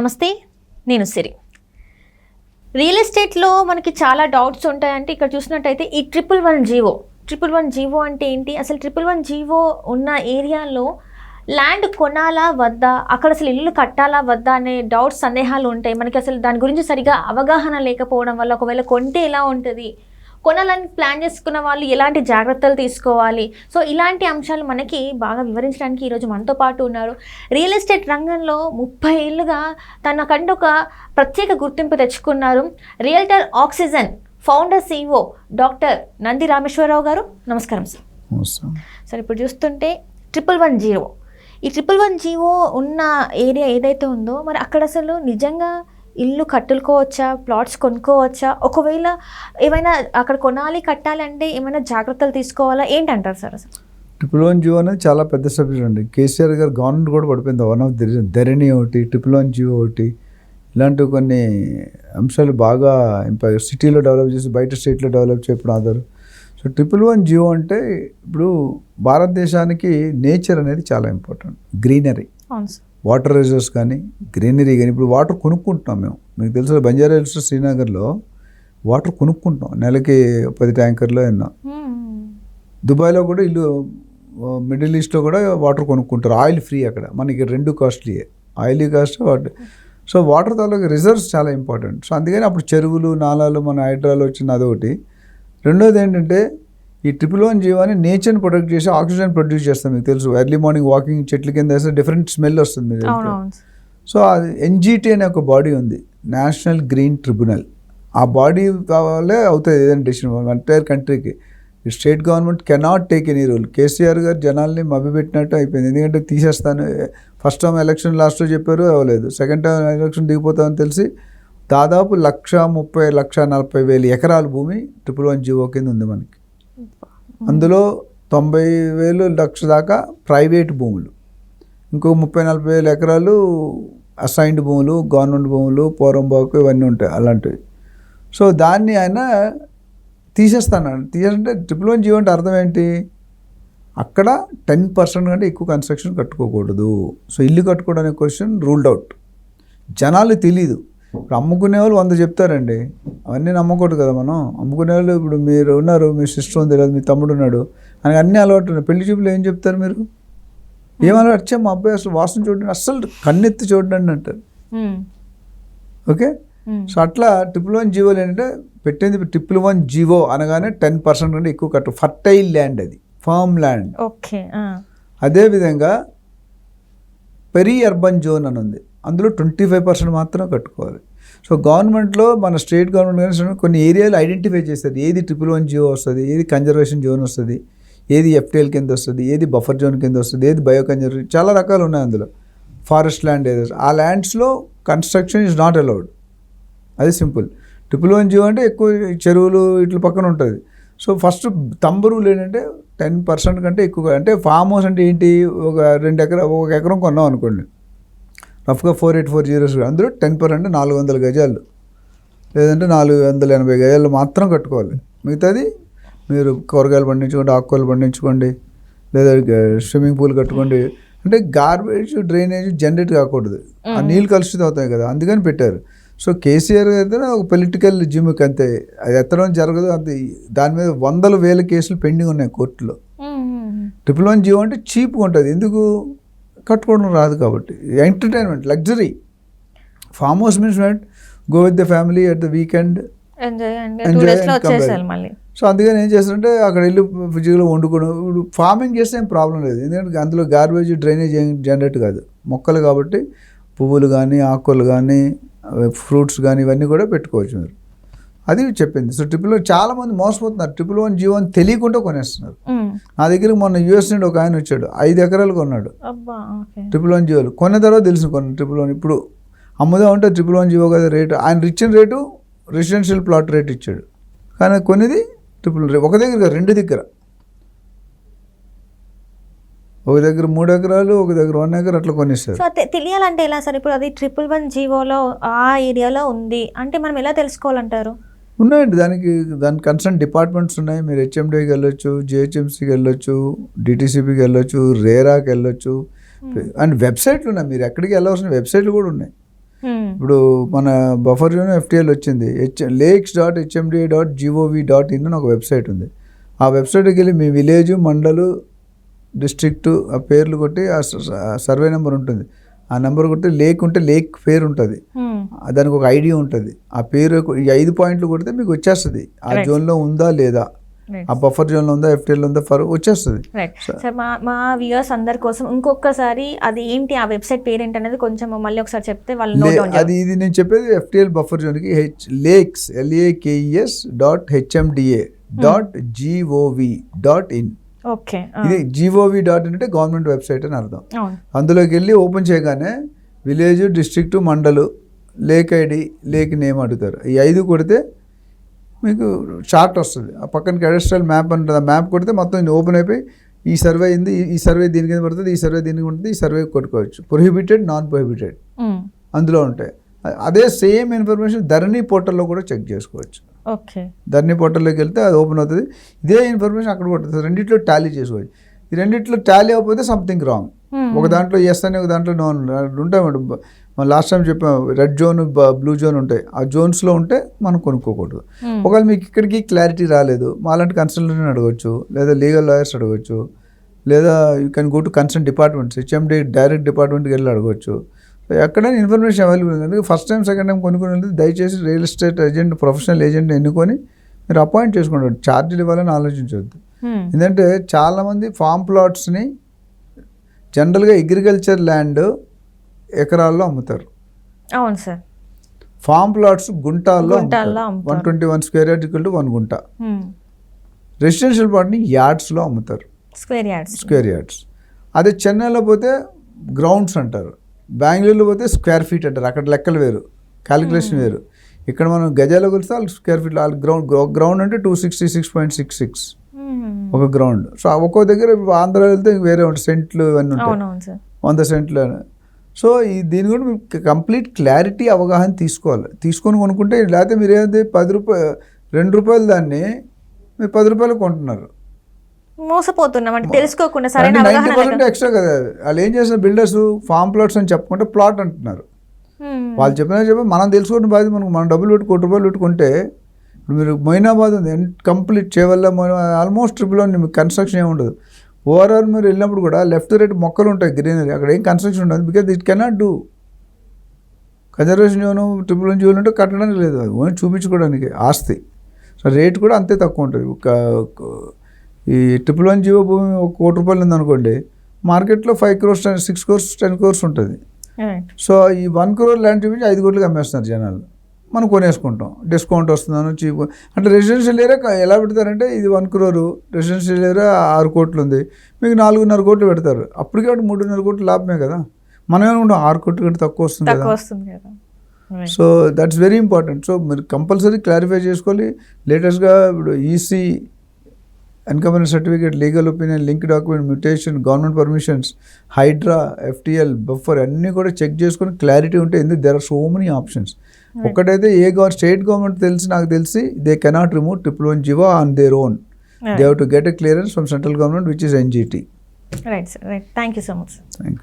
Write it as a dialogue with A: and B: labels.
A: నమస్తే, నేను సిరి. రియల్ ఎస్టేట్లో మనకి చాలా డౌట్స్ ఉంటాయంటే ఇక్కడ చూసినట్టయితే ఈ 111 జీవో అంటే ఏంటి, అసలు 111 జీవో ఉన్న ఏరియాలో ల్యాండ్ కొనాలా వద్దా, అక్కడ అసలు ఇల్లు కట్టాలా వద్దా అనే డౌట్స్ సందేహాలు ఉంటాయి మనకి. అసలు దాని గురించి సరిగా అవగాహన లేకపోవడం వల్ల ఒకవేళ కొంటే ఎలా ఉంటుంది, కొనాలని ప్లాన్ చేసుకున్న వాళ్ళు ఎలాంటి జాగ్రత్తలు తీసుకోవాలి, సో ఇలాంటి అంశాలు మనకి బాగా వివరించడానికి ఈరోజు మనతో పాటు ఉన్నారు. రియల్ ఎస్టేట్ రంగంలో 30 ఏళ్ళుగా తనకంటూ ఒక ప్రత్యేక గుర్తింపు తెచ్చుకున్నారు realtor oxygen founder CEO doctor Nandi Rameshwar Rao గారు. నమస్కారం సార్. సార్, ఇప్పుడు చూస్తుంటే 111 జీవో, ఈ 111 జీవో ఉన్న ఏరియా ఏదైతే ఉందో మరి అక్కడ అసలు నిజంగా ఇల్లు కట్టుకోవచ్చా, ప్లాట్స్ కొనుక్కోవచ్చా, ఒకవేళ ఏమైనా అక్కడ కొనాలి కట్టాలి అంటే ఏమైనా జాగ్రత్తలు తీసుకోవాలా, ఏంటంటారు సార్? అసలు
B: 111 జీవో అనేది చాలా పెద్ద సబ్జెక్ట్ అండి. కేసీఆర్ గారు గవర్నమెంట్ కూడా పడిపోయింది. వన్ ఆఫ్ ధరణి ఒకటి, 111 జీవో ఒకటి, ఇలాంటి కొన్ని అంశాలు బాగా సిటీలో డెవలప్ చేసి బయట స్టేట్లో డెవలప్ చేయడం ఆధారు. సో 111 జీవో అంటే ఇప్పుడు భారతదేశానికి నేచర్ అనేది చాలా ఇంపార్టెంట్. గ్రీనరీ, వాటర్ రిజర్వ్స్ కానీ గ్రీనరీ కానీ. ఇప్పుడు వాటర్ కొనుక్కుంటున్నాం మేము, మీకు తెలుసు బంజారా హిల్స్ శ్రీనగర్లో వాటర్ కొనుక్కుంటాం, నెలకి 10 ట్యాంకర్లో ఎన్నో. దుబాయ్లో కూడా ఇల్లు, మిడిల్ ఈస్ట్లో కూడా వాటర్ కొనుక్కుంటారు, ఆయిల్ ఫ్రీ అక్కడ. మనకి 2 కాస్ట్లీయే, oil cost water. So water తాలూకు రిజర్వ్స్ చాలా ఇంపార్టెంట్. సో అందుకని అప్పుడు చెరువులు, నాలాలు, మన హైడ్రాలో వచ్చిన అదొకటి. రెండోది ఏంటంటే ఈ 111 జీవాన్ని నేచర్ని ప్రొటెక్ట్ చేసి ఆక్సిజన్ ప్రొడ్యూస్ చేస్తాం. మీకు తెలుసు, ఎర్లీ మార్నింగ్ వాకింగ్ చెట్ల కింద వేస్తే డిఫరెంట్ స్మెల్ వస్తుంది. సో అది NGT అనే ఒక బాడీ ఉంది, నేషనల్ గ్రీన్ ట్రిబ్యునల్. ఆ బాడీ కావాలే అవుతుంది ఏదైనా డెసిషన్ ఎంటైర్ కంట్రీకి. State government cannot take any rule. KCR గారు జనాల్ని మభ్యపెట్టినట్టు అయిపోయింది. ఎందుకంటే తీసేస్తాను, ఫస్ట్ టైం ఎలక్షన్ లాస్ట్లో చెప్పారు, అవ్వలేదు. సెకండ్ టైం ఎలక్షన్ దిగిపోతామని తెలిసి దాదాపు 1,30,40,000 ఎకరాల భూమి 111 జీవో కింద ఉంది మనకి. అందులో 90,000 లక్ష దాకా ప్రైవేట్ భూములు, ఇంకో 30,000-40,000 ఎకరాలు అసైన్డ్ భూములు, గవర్నమెంట్ భూములు, పోరంబాకు ఇవన్నీ ఉంటాయి అలాంటివి. సో దాన్ని ఆయన తీసేస్తాను. తీసేస్తే 111 జీవో అంటే అర్థం ఏంటి, అక్కడ 10% కంటే ఎక్కువ కన్స్ట్రక్షన్ కట్టుకోకూడదు. సో ఇల్లు కట్టుకోవడం అనే క్వశ్చన్ రూల్డ్ అవుట్. జనాలు తెలీదు. ఇప్పుడు అమ్ముకునే వాళ్ళు 100 చెప్తారండి, అవన్నీ నమ్మకూడదు కదా మనం. అమ్ముకునే వాళ్ళు, ఇప్పుడు మీరు ఉన్నారు, మీ సిస్టర్ ఉంది, లేదు మీ తమ్ముడు ఉన్నాడు, అని అన్నీ అలవాటు ఉన్నాయి. పెళ్లి చూపులు ఏం చెప్తారు మీరు, ఏమన్నా వచ్చా మా అబ్బాయి అసలు వాసన చూడండి, అస్సలు కన్నెత్తి చూడండి అంటారు. ఓకే. సో అట్లా 111 జీవోలు ఏంటంటే పెట్టింది 111 జీవో అనగానే 10% కంటే ఎక్కువ కట్టు. ఫర్టైల్ ల్యాండ్, అది ఫార్మ్ ల్యాండ్.
A: ఓకే.
B: అదేవిధంగా పెరీ అర్బన్ జోన్ అని ఉంది, అందులో 25% మాత్రం కట్టుకోవాలి. సో గవర్నమెంట్లో మన స్టేట్ గవర్నమెంట్ కానీ కొన్ని ఏరియాలు ఐడెంటిఫై చేస్తారు, ఏది 111 జీవో వస్తుంది, ఏది కన్జర్వేషన్ జోన్ వస్తుంది, ఏది FTL కింద వస్తుంది, ఏది బఫర్ జోన్ కింద వస్తుంది, ఏది బయో కన్జర్వేషన్, చాలా రకాలు ఉన్నాయి అందులో. ఫారెస్ట్ ల్యాండ్ ఏరియాస్, ఆ ల్యాండ్స్లో కన్స్ట్రక్షన్ ఈజ్ నాట్ అలౌడ్. అది సింపుల్. 111 జీవో అంటే ఎక్కువ చెరువులు ఇట్ల పక్కన ఉంటుంది. సో ఫస్ట్ తంబ రూల్ ఏంటంటే 10% కంటే ఎక్కువ. అంటే ఫామ్ హౌస్ అంటే ఏంటి, ఒక 1 ఎకరం కొన్నాం అనుకోండి, రఫ్గా 4840, అందులో 10% 400 గజాలు, లేదంటే 480 గజాలు మాత్రం కట్టుకోవాలి. మిగతాది మీరు కూరగాయలు పండించుకోండి, ఆకుకూరలు పండించుకోండి, లేదా స్విమ్మింగ్ పూల్ కట్టుకోండి. అంటే గార్బేజ్, డ్రైనేజ్ జనరేట్ కాకూడదు, ఆ నీళ్ళు కలుషితం అవుతాయి కదా, అందుకని పెట్టారు. సో కేసీఆర్ అయితే ఒక పొలిటికల్ జిమ్కి అంతే, అది ఎత్తడం జరగదు. అది దాని మీద 100,000 కేసులు పెండింగ్ ఉన్నాయి కోర్టులో. 111 జీవో అంటే చీప్గా ఉంటుంది, ఎందుకు కట్టుకోవడం రాదు కాబట్టి. Entertainment, luxury. Farm house means what, go with the family at the weekend, enjoy. So అందుకని ఏం చేస్తారంటే అక్కడ వెళ్ళి ఫిజికల్గా వండుకోవడం. ఇప్పుడు ఫార్మింగ్ చేస్తే ఏం ప్రాబ్లం లేదు, ఎందుకంటే అందులో గార్బేజ్, డ్రైనేజ్ ఏం జనరేట్ కాదు, మొక్కలు కాబట్టి పువ్వులు కానీ, ఆకుకూరలు కానీ, ఫ్రూట్స్ కానీ ఇవన్నీ కూడా పెట్టుకోవచ్చు మీరు. అది చెప్పింది. సో 111 చాలామంది మోసపోతున్నారు, 111 జీవో అని తెలియకుండా కొనేస్తున్నారు. నా దగ్గర మొన్న US నుండి ఒక ఆయన వచ్చాడు, 5 ఎకరాలు కొన్నాడు 111 జీవోలు. కొన్న తర్వాత తెలిసిన 111 ఇప్పుడు అమ్ముదాం అంటే 111 జీవో కదా రేటు. ఆయన ఇచ్చిన రేటు రెసిడెన్షియల్ ప్లాట్ రేట్ ఇచ్చాడు, కానీ కొనేది 111. ఒక దగ్గర 2 దగ్గర, ఒక దగ్గర 3 ఎకరాలు, ఒక దగ్గర 1 ఎకర్ అట్లా కొనేస్తారు.
A: సో తెలియాలంటే ఎలా సార్? ఇప్పుడు అది 111 జీవోలో ఆ ఏరియాలో ఉంది అంటే మనం ఎలా తెలుసుకోవాలంటారు?
B: ఉన్నాయండి, దాని కన్సర్న్ డిపార్ట్మెంట్స్ ఉన్నాయి. మీరు HMDకి వెళ్ళొచ్చు, GHMCకి వెళ్ళొచ్చు, DTCPకి వెళ్ళొచ్చు, రేరాకి వెళ్ళొచ్చు, అండ్ వెబ్సైట్లు ఉన్నాయి. మీరు ఎక్కడికి వెళ్ళవలసిన వెబ్సైట్లు కూడా ఉన్నాయి. ఇప్పుడు మన బఫర్ జోన్ ఎఫ్టీఎల్ వచ్చింది, lakes.hmda.gov.in అని ఒక వెబ్సైట్ ఉంది. ఆ వెబ్సైట్కి వెళ్ళి మీ విలేజ్, మండలు, డిస్ట్రిక్ట్ ఆ పేర్లు కొట్టి ఆ సర్వే నెంబర్ ఉంటుంది, ఆ నెంబర్ కొడితే లేక్ ఉంటే లేక్ పేరు ఉంటుంది, దానికి ఒక ఐడి ఉంటుంది, ఆ పేరు ఈ 5 పాయింట్లు కొడితే మీకు వచ్చేస్తుంది ఆ జోన్లో ఉందా లేదా, ఆ బఫర్ జోన్లో ఉందా, ఎఫ్టీఎల్ ఉందా, వచ్చేస్తుంది.
A: సార్ మా వ్యూయర్స్ అందరి కోసం ఇంకొకసారి అది ఏంటి, ఆ వెబ్సైట్ పేరు ఏంటి అనేది కొంచెం మళ్ళీ ఒకసారి చెప్తే వాళ్ళు నోట్ డౌన్ చేస్తారు.
B: ఇది నేను చెప్పేది ఎఫ్టీఎల్ బఫర్ జోన్కి lakes.hmda.gov.in.
A: ఓకే,
B: ఇది gov.in అంటే గవర్నమెంట్ వెబ్సైట్ అని అర్థం. అందులోకి వెళ్ళి ఓపెన్ చేయగానే విలేజ్, డిస్ట్రిక్ట్, మండలు, లేక్ ఐడి, లేక్ నేమ్ అడుగుతారు. ఈ 5 కొడితే మీకు చార్ట్ వస్తుంది, ఆ పక్కన క్యాడస్ట్రల్ మ్యాప్ ఉంటుంది, ఆ మ్యాప్ కొడితే మొత్తం ఓపెన్ అయిపోయి ఈ సర్వే అయింది, ఈ సర్వే దీని కింద పడుతుంది, ఈ సర్వే దీనికి ఉంటుంది, ఈ సర్వే కొట్టుకోవచ్చు. ప్రొహిబిటెడ్, నాన్ ప్రొహిబిటెడ్ అందులో ఉంటాయి. అదే సేమ్ ఇన్ఫర్మేషన్ ధరణి పోర్టల్లో కూడా చెక్ చేసుకోవచ్చు.
A: ఓకే,
B: ధరణి పోర్టల్లోకి వెళ్తే అది ఓపెన్ అవుతుంది, ఇదే ఇన్ఫర్మేషన్ అక్కడ కొడుతుంది. రెండిట్లో టాలీ చేసుకోవచ్చు. ఈ రెండిట్లో టాలీ అయిపోతే సంథింగ్ రాంగ్. ఒక దాంట్లో ఎస్ అని, ఒక దాంట్లో నో ఉంటాయి మేడం. మనం లాస్ట్ టైం చెప్పాం రెడ్ జోన్, బ్లూ జోన్ ఉంటాయి, ఆ జోన్స్లో ఉంటే మనం కొనుక్కోకూడదు. ఒకవేళ మీకు ఇక్కడికి క్లారిటీ రాలేదు, మాలాంటి కన్సల్టెంట్ని అడగవచ్చు, లేదా లీగల్ లాయర్స్ అడగవచ్చు, లేదా you can go to concern departments, HMD direct డిపార్ట్మెంట్కి వెళ్ళి అడగవచ్చు. ఎక్కడైనా ఇన్ఫర్మేషన్ అవైలబుల్ ఉంది. అందుకే ఫస్ట్ టైం, సెకండ్ టైం కొనుక్కునేది దయచేసి రియల్ ఎస్టేట్ ఏజెంట్, ప్రొఫెషనల్ ఏజెంట్ని ఎన్నుకొని మీరు అపాయింట్ చేసుకోండి. ఛార్జీలు ఇవ్వాలని ఆలోచించవద్దు. ఎందుకంటే చాలామంది ఫామ్ ప్లాట్స్ని జనరల్గా అగ్రికల్చర్ ల్యాండ్ ఎకరాల్లో అమ్ముతారు.
A: అవును సార్.
B: ఫామ్ ప్లాట్స్ గుంటాల్లో 121 స్క్వేర్ యార్డ్ ఈక్వల్ టు 1 గుంట. రెసిడెన్షియల్ ప్లాట్ని యార్డ్స్లో అమ్ముతారు, స్క్వేర్ యార్డ్స్. అదే చెన్నైలో పోతే గ్రౌండ్స్ అంటారు, బెంగళూరులో పోతే స్క్వేర్ ఫీట్ అంటారు. అక్కడ లెక్కలు వేరు, క్యాలిక్యులేషన్ వేరు. ఇక్కడ మనం గజాలో కొలిస్తే వాళ్ళు స్క్వేర్ ఫీట్, వాళ్ళు గ్రౌండ్ అంటే 266.66 ఒక గ్రౌండ్. సో ఒక్కో దగ్గర ఆంధ్రాలో వెళ్తే వేరే ఉంటాయి, సెంట్లు ఇవన్నీ ఉంటాయి, 100 సెంట్లు. సో దీని కూడా మీకు కంప్లీట్ క్లారిటీ, అవగాహన తీసుకొని కొనుక్కుంటే, లేకపోతే మీరు ఏదైతే 10 రూపాయలు 2 రూపాయలు దాన్ని మీరు 10 రూపాయలు కొంటున్నారు,
A: మోసపోతున్నాం అంటే తెలుసుకోకుండా.
B: 90% ఎక్స్ట్రా కదా. వాళ్ళు ఏం చేస్తున్నారు, బిల్డర్స్ ఫామ్ ప్లాట్స్ అని చెప్పుకుంటే ప్లాట్ అంటున్నారు. వాళ్ళు చెప్పి మనం తెలుసుకున్న బాధ్యత మనకు. మనం డబ్బులు పెట్టి 1 కోటి రూపాయలు పెట్టుకుంటే, ఇప్పుడు మీరు మొయినాబాద్ ఉంది, కంప్లీట్ చేయవల్ల ఆల్మోస్ట్ ట్రిపుల్ మీకు కన్స్ట్రక్షన్ ఏమి ఉండదు. ఓవరాల్ మీరు వెళ్ళినప్పుడు కూడా లెఫ్ట్ రైట్ మొక్కలు ఉంటాయి, గ్రీనరీ, అక్కడ ఏం కన్స్ట్రక్షన్ ఉండదు. Because it cannot do. Conservation zone, triple zone అంటే కట్టడానికి లేదు, అది ఓన్లీ చూపించుకోవడానికి ఆస్తి. సో రేట్ కూడా అంతే తక్కువ ఉంటుంది. ఈ 111 జీవో భూమి 1 కోటి రూపాయలు ఉందనుకోండి, మార్కెట్లో 5 crores 6 crores 10 crores ఉంటుంది. సో ఈ 1 crore ల్యాండ్ చూపించి 5 కోట్లకి అమ్మేస్తున్నారు జనాలు. మనం కొనేసుకుంటాం, డిస్కౌంట్ వస్తుందని చీప్. అంటే రెసిడెన్షియల్ ఏరియా ఎలా పెడతారంటే, ఇది 1 crore, రెసిడెన్షియల్ ఏరియా 6 కోట్లు ఉంది, మీకు 4.5 కోట్లు పెడతారు. అప్పటికే 3.5 కోట్లు లాభమే కదా. మనం ఏమనుకుంటాం 6 కోట్ల కంటే తక్కువ వస్తుంది కదా. So that's very important. So మీరు కంపల్సరీ క్లారిఫై చేసుకోవాలి. లేటెస్ట్గా ఇప్పుడు EC, encumbrance certificate, legal opinion, link document, mutation, government permissions, Hydraa, FTL, buffer అన్నీ కూడా చెక్ చేసుకొని క్లారిటీ ఉంటే. ఎందుకు there are so many options. ఒక్కటైతే స్టేట్ గవర్నమెంట్ నాకు తెలిసి they cannot remove 111 GO on their own. They have to get a clearance from central government which is NGT.
A: Right sir, right. Thank you so much.
B: Thank you.